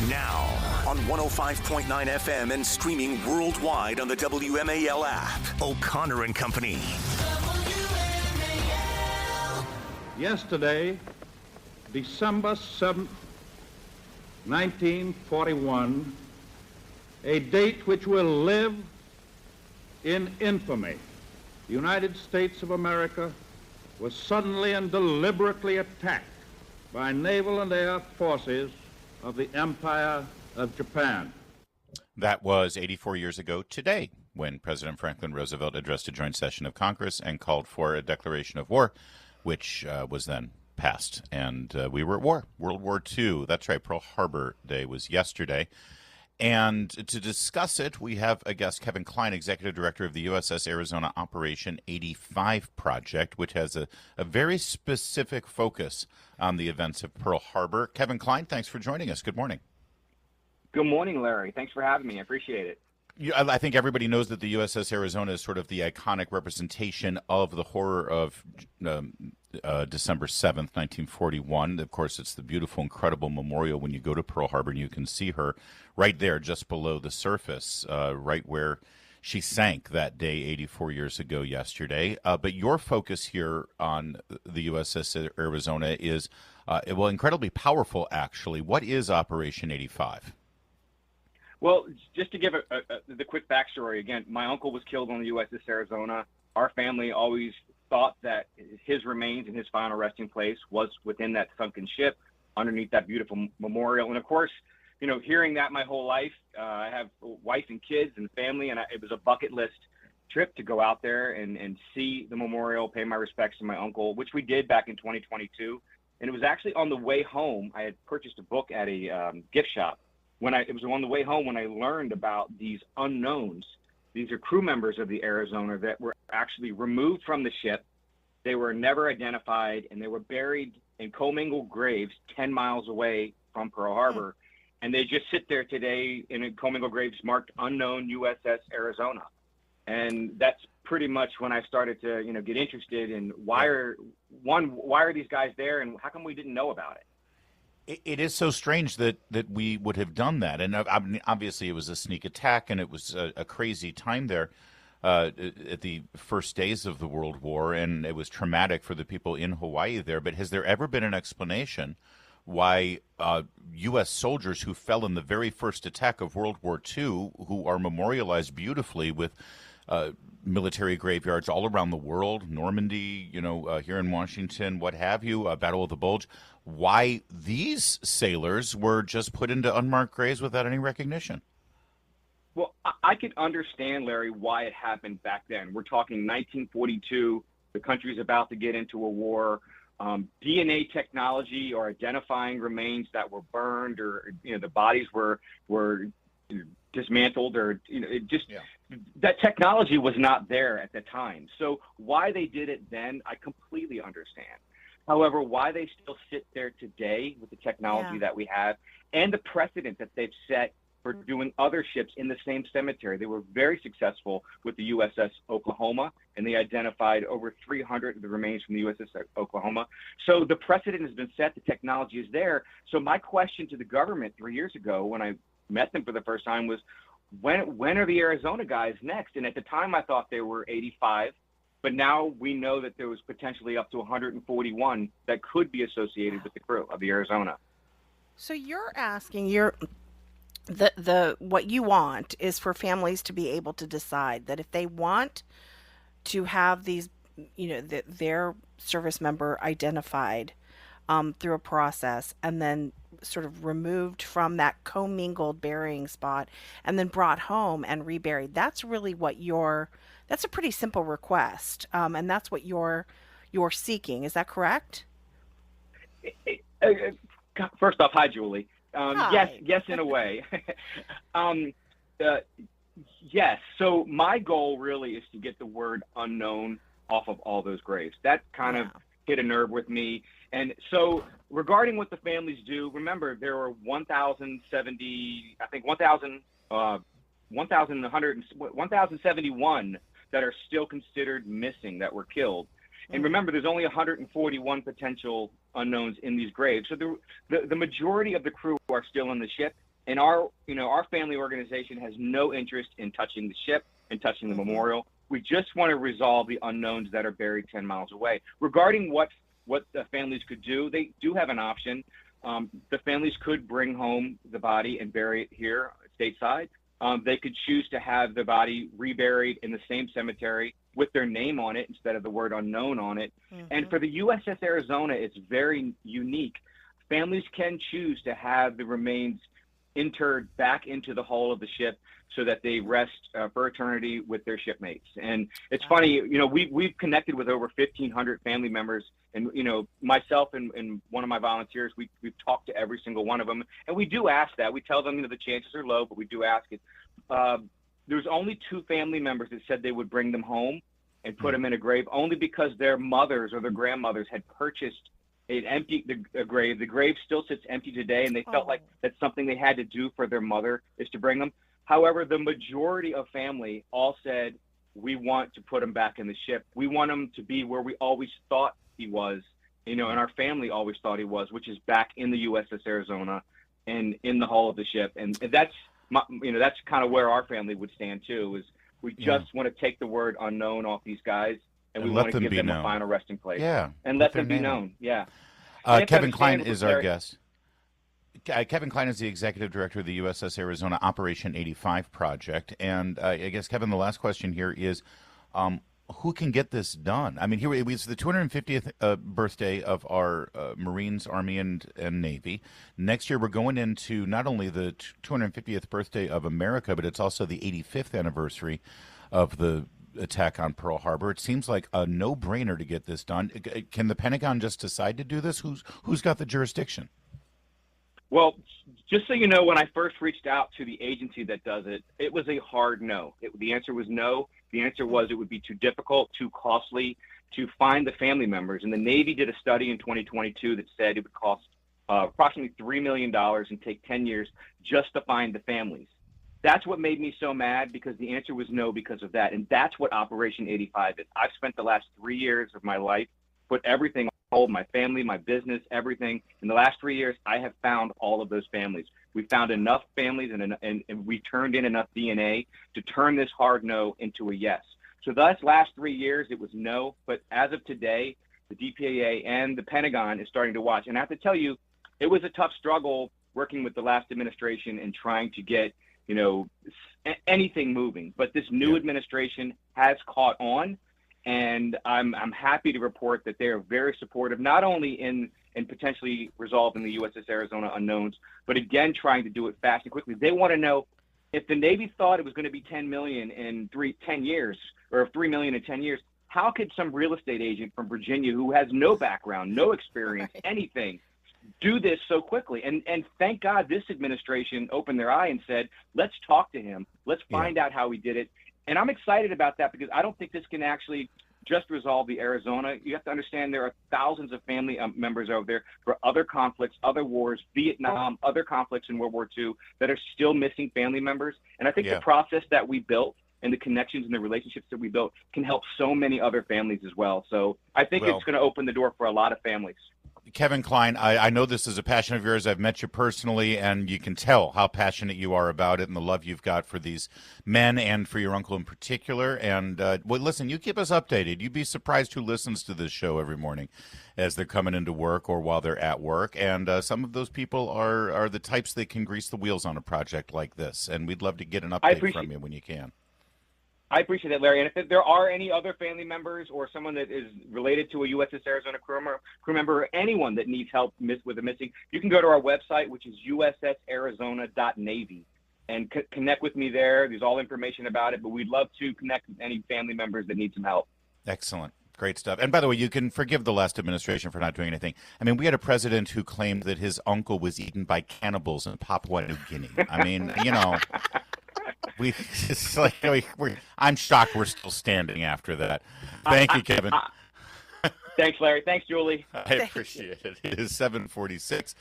Now, on 105.9 FM and streaming worldwide on the WMAL app, O'Connor and Company. Yesterday, December 7th, 1941, a date which will live in infamy. The United States of America was suddenly and deliberately attacked by naval and air forces of the Empire of Japan. That was 84 years ago today when President Franklin Roosevelt addressed a joint session of Congress and called for a declaration of war, which was then passed. And we were at war, World War II. That's right, Pearl Harbor Day was yesterday. And to discuss it, we have a guest, Kevin Kline, Executive Director of the U.S.S. Arizona Operation 85 project, which has a very specific focus on the events of Pearl Harbor. Kevin Kline, thanks for joining us. Good morning. Good morning, Larry. Thanks for having me. I appreciate it. I think everybody knows that the U.S.S. Arizona is sort of the iconic representation of the horror of December 7th, 1941. Of course, it's the beautiful, incredible memorial when you go to Pearl Harbor, and you can see her right there just below the surface, right where she sank that day 84 years ago yesterday. But your focus here on the U.S.S. Arizona is, incredibly powerful, actually. What is Operation 85? Well, just to give the quick backstory, again, my uncle was killed on the U.S.S. Arizona. Our family always thought that his remains and his final resting place was within that sunken ship underneath that beautiful memorial. And, of course, you know, hearing that my whole life, I have a wife and kids and family, and it was a bucket list trip to go out there and see the memorial, pay my respects to my uncle, which we did back in 2022. And it was actually on the way home. I had purchased a book at a gift shop. It was on the way home when I learned about these unknowns. These are crew members of the Arizona that were actually removed from the ship. They were never identified, and they were buried in commingled graves 10 miles away from Pearl Harbor. And they just sit there today in commingled graves marked unknown U.S.S. Arizona. And that's pretty much when I started to, get interested in why are these guys there, and how come we didn't know about it? It is so strange that we would have done that. And obviously it was a sneak attack, and it was a crazy time there at the first days of the World War, and it was traumatic for the people in Hawaii there. But has there ever been an explanation why U.S. soldiers who fell in the very first attack of World War II, who are memorialized beautifully with military graveyards all around the world, Normandy, here in Washington, what have you, Battle of the Bulge, why these sailors were just put into unmarked graves without any recognition? Well, I could understand, Larry, why it happened back then. We're talking 1942. The country's about to get into a war. DNA technology or identifying remains that were burned, or the bodies were dismantled, or that technology was not there at the time. So why they did it then, I completely understand. However, why they still sit there today with the technology that we have and the precedent that they've set for doing other ships in the same cemetery. They were very successful with the U.S.S. Oklahoma, and they identified over 300 of the remains from the U.S.S. Oklahoma. So the precedent has been set. The technology is there. So my question to the government 3 years ago when I met them for the first time was, when are the Arizona guys next? And at the time, I thought there were 85. But now we know that there was potentially up to 141 that could be associated with the crew of the Arizona. So you're asking, what you want is for families to be able to decide that if they want to have these, their service member identified through a process and then sort of removed from that commingled burying spot and then brought home and reburied. That's really that's a pretty simple request. And that's what you're seeking. Is that correct? First off, hi, Julie. Hi. Yes, in a way. Yes. So my goal really is to get the word unknown off of all those graves. That kind of hit a nerve with me. And so regarding what the families do, remember there were 1,071 that are still considered missing, that were killed. And remember, there's only 141 potential unknowns in these graves. So the majority of the crew are still in the ship, And our family organization has no interest in touching the ship and touching the memorial. We just want to resolve the unknowns that are buried 10 miles away. Regarding what the families could do, they do have an option. The families could bring home the body and bury it here stateside. They could choose to have the body reburied in the same cemetery with their name on it instead of the word unknown on it. And for the U.S.S. Arizona, it's very unique. Families can choose to have the remains interred back into the hull of the ship so that they rest for eternity with their shipmates. And it's funny, we've connected with over 1,500 family members, and myself and one of my volunteers, we've talked to every single one of them, and we do ask that. We tell them the chances are low, but we do ask it. There's only 2 family members that said they would bring them home and put them in a grave, only because their mothers or their grandmothers had purchased a grave. The grave still sits empty today, and they felt like that's something they had to do for their mother, is to bring them. However, the majority of family all said, we want to put him back in the ship. We want him to be where we always thought he was, and our family always thought he was, which is back in the U.S.S. Arizona and in the hull of the ship. And that's that's kind of where our family would stand too, is we just want to take the word unknown off these guys, and we want to give them a final resting place. Yeah. And let them be known. Yeah. Kevin Kline is our guest. Kevin Kline is the executive director of the U.S.S. Arizona Operation 85 project. And I guess, Kevin, the last question here is, who can get this done? I mean, here it's the 250th birthday of our Marines, Army, and Navy. Next year, we're going into not only the 250th birthday of America, but it's also the 85th anniversary of the attack on Pearl Harbor. It seems like a no-brainer to get this done. Can the Pentagon just decide to do this? Who's got the jurisdiction? Well, just so you know, when I first reached out to the agency that does it, it was a hard no. The answer was no. The answer was it would be too difficult, too costly to find the family members. And the Navy did a study in 2022 that said it would cost approximately $3 million and take 10 years just to find the families. That's what made me so mad, because the answer was no because of that. And that's what Operation 85 is. I've spent the last 3 years of my life, put everything on hold, my family, my business, everything. In the last 3 years, I have found all of those families. We found enough families and we turned in enough DNA to turn this hard no into a yes. So the last 3 years, it was no. But as of today, the DPAA and the Pentagon is starting to watch. And I have to tell you, it was a tough struggle working with the last administration and trying to get anything moving. But this new administration has caught on, and I'm happy to report that they are very supportive, not only in potentially resolving the U.S.S. Arizona unknowns, but again, trying to do it fast and quickly. They want to know, if the Navy thought it was going to be $10 million in 10 years, or $3 million in 10 years, how could some real estate agent from Virginia who has no background, no experience, anything, do this so quickly? And thank God this administration opened their eye and said, let's talk to him. Let's find out how he did it. And I'm excited about that, because I don't think this can actually just resolve the Arizona. You have to understand there are thousands of family members over there for other conflicts, other wars, Vietnam, other conflicts in World War II that are still missing family members. And I think the process that we built and the connections and the relationships that we built can help so many other families as well. So I think it's going to open the door for a lot of families. Kevin Kline, I know this is a passion of yours. I've met you personally, and you can tell how passionate you are about it and the love you've got for these men and for your uncle in particular. And, listen, you keep us updated. You'd be surprised who listens to this show every morning as they're coming into work or while they're at work. And some of those people are the types that can grease the wheels on a project like this. And we'd love to get an update from you when you can. I appreciate that, Larry. And if there are any other family members or someone that is related to a U.S.S. Arizona crew member, or anyone that needs help with the missing, you can go to our website, which is ussarizona.navy, and connect with me there. There's all information about it, but we'd love to connect with any family members that need some help. Excellent. Great stuff. And by the way, you can forgive the last administration for not doing anything. I mean, we had a president who claimed that his uncle was eaten by cannibals in Papua New Guinea. I mean, I'm shocked we're still standing after that. Thank you, Kevin. Thanks, Larry. Thanks, Julie. I appreciate it. It is 7:46.